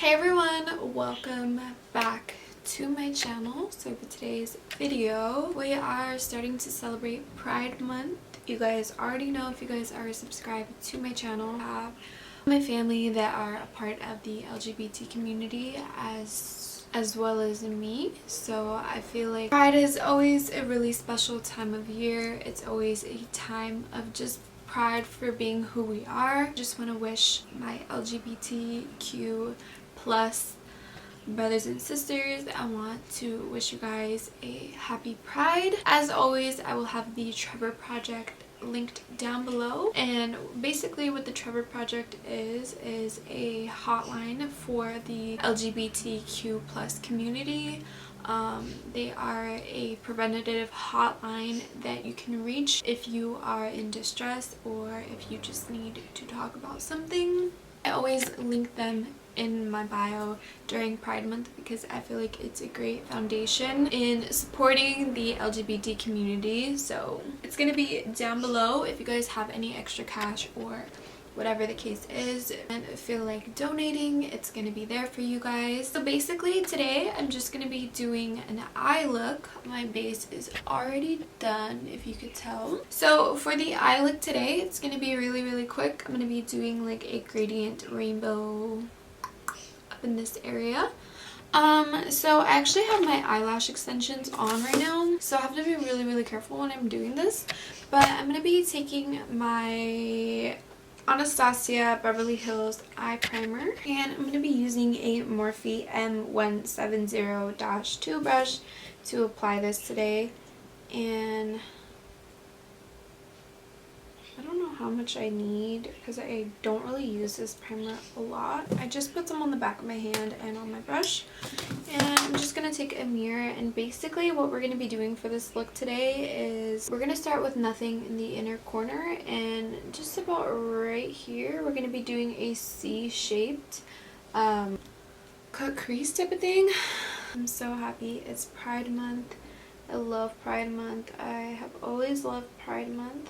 Hey everyone, welcome back to my channel. So for today's video, we are starting to celebrate Pride Month. You guys already know, if you guys are subscribed to my channel, I have my family that are a part of the LGBT community as well as me. So I feel like Pride is always a really special time of year. It's always a time of just pride for being who we are. Just want to wish my LGBTQ plus brothers and sisters, I want to wish you guys a happy Pride. As always, I will have the Trevor Project linked down below, and basically what the Trevor Project is a hotline for the LGBTQ plus community. They are a preventative hotline that you can reach if you are in distress or if you just need to talk about something. I always link them in my bio during Pride Month because I feel like it's a great foundation in supporting the LGBT community. So it's going to be down below if you guys have any extra cash or whatever the case is and feel like donating. It's going to be there for you guys. So basically today I'm just going to be doing an eye look. My base is already done, if you could tell. So for the eye look today, it's going to be really quick. I'm going to be doing like a gradient rainbow up in this area. So I actually have my eyelash extensions on right now, so I have to be really careful when I'm doing this. But I'm going to be taking my Anastasia Beverly Hills eye primer, and I'm going to be using a Morphe M170-2 brush to apply this today. And I don't know how much I need because I don't really use this primer a lot. I just put some on the back of my hand and on my brush. And I'm just going to take a mirror, and basically what we're going to be doing for this look today is we're going to start with nothing in the inner corner, and just about right here we're going to be doing a C-shaped cut crease type of thing. I'm so happy it's Pride Month. I love Pride Month. I have always loved Pride Month.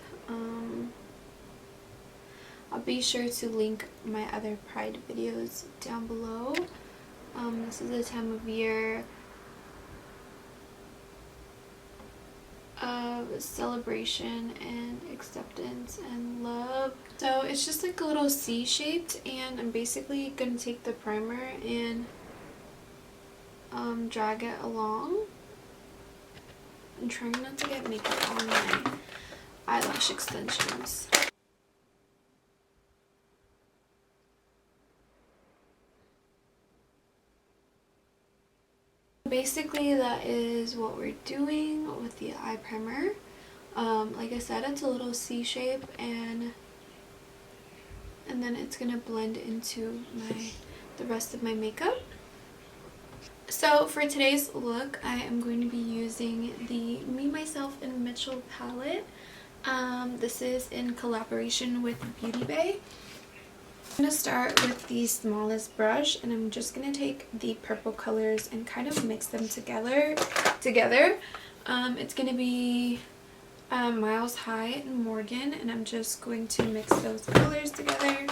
I'll be sure to link my other Pride videos down below. This is a time of year of celebration and acceptance and love. So it's just like a little C-shaped, and I'm basically going to take the primer and drag it along. I'm trying not to get makeup on my eyelash extensions. Basically that is what we're doing with the eye primer. Like I said, it's a little C shape, and then it's gonna blend into the rest of my makeup. So for today's look, I am going to be using the Me, Myself, and Mmmitchell palette. This is in collaboration with Beauty Bay. I'm going to start with the smallest brush, and I'm just going to take the purple colors and kind of mix them together. It's going to be Miles High and Morgan, and I'm just going to mix those colors together.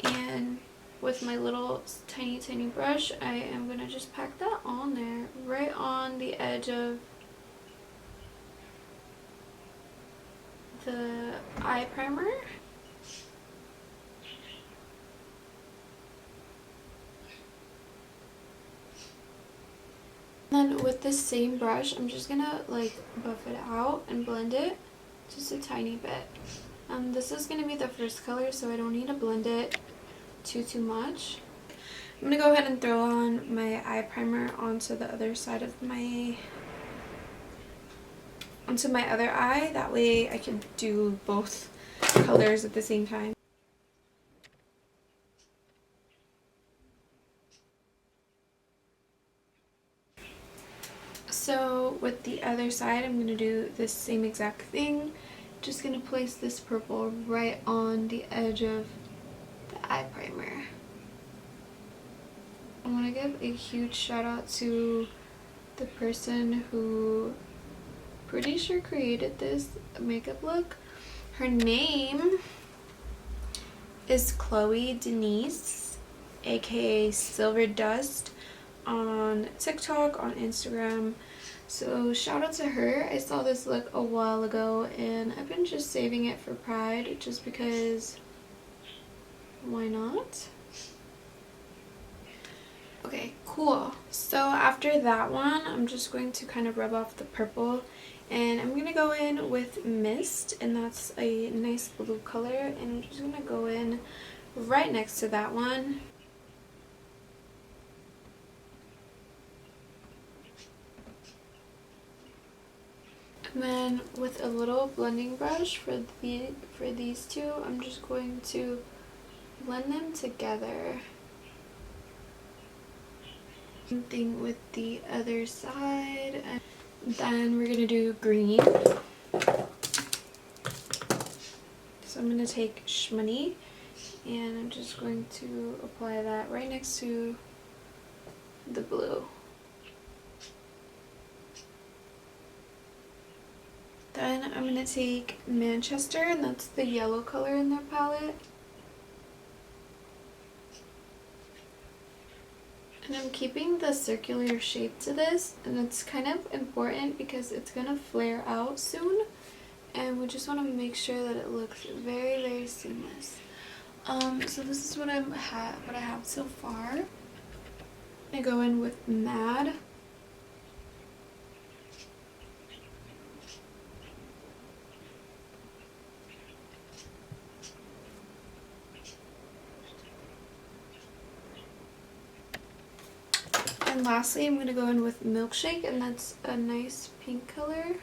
And with my little tiny brush, I am going to just pack that on there, right on the edge of the eye primer. Then with this same brush, I'm just gonna like buff it out and blend it just a tiny bit. This is gonna be the first color, so I don't need to blend it too much. I'm gonna go ahead and throw on my eye primer onto the other side of my other eye. That way I can do both colors at the same time. So with the other side, I'm going to do the same exact thing. Just going to place this purple right on the edge of the eye primer. I want to give a huge shout out to the person who pretty sure created this makeup look. Her name is Chloe Denise, aka Silver Dust, on TikTok, on Instagram. So shout out to her. I saw this look a while ago and I've been just saving it for Pride just because why not? Okay, cool. So after that one, I'm just going to kind of rub off the purple and I'm going to go in with Mist, and that's a nice blue color, and I'm just going to go in right next to that one. And then with a little blending brush for these two, I'm just going to blend them together. Same thing with the other side. And then we're gonna do green. So I'm gonna take Shmoney and I'm just going to apply that right next to the blue. Then I'm gonna take Manchester, and that's the yellow color in their palette. And I'm keeping the circular shape to this, and it's kind of important because it's gonna flare out soon, and we just want to make sure that it looks very, very seamless. So this is what I have so far. I go in with Mad. And lastly, I'm going to go in with Milkshake, and that's a nice pink color.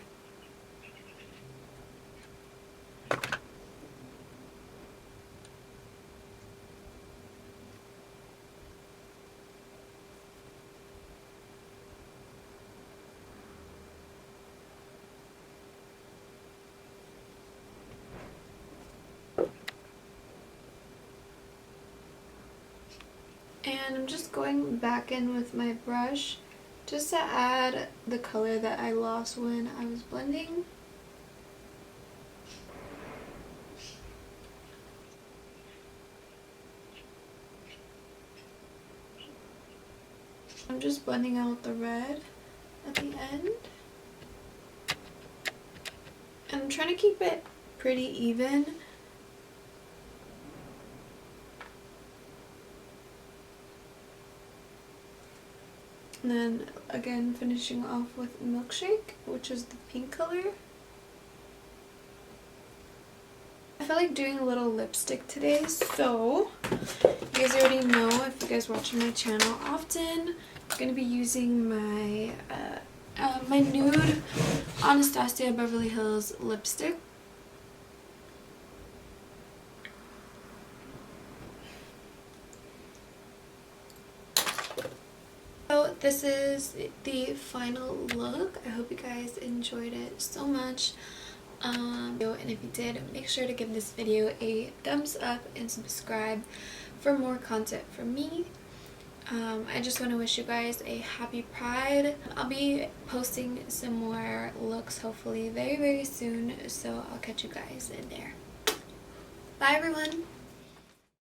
And I'm just going back in with my brush just to add the color that I lost when I was blending. I'm just blending out the red at the end. And I'm trying to keep it pretty even. And then again finishing off with Milkshake, which is the pink color. I feel like doing a little lipstick today, so you guys already know, if you guys watch my channel often, I'm going to be using my my nude Anastasia Beverly Hills lipstick. So this is the final look. I hope you guys enjoyed it so much. And if you did, make sure to give this video a thumbs up and subscribe for more content from me. I just want to wish you guys a happy Pride. I'll be posting some more looks hopefully very, very soon, so I'll catch you guys in there. Bye everyone!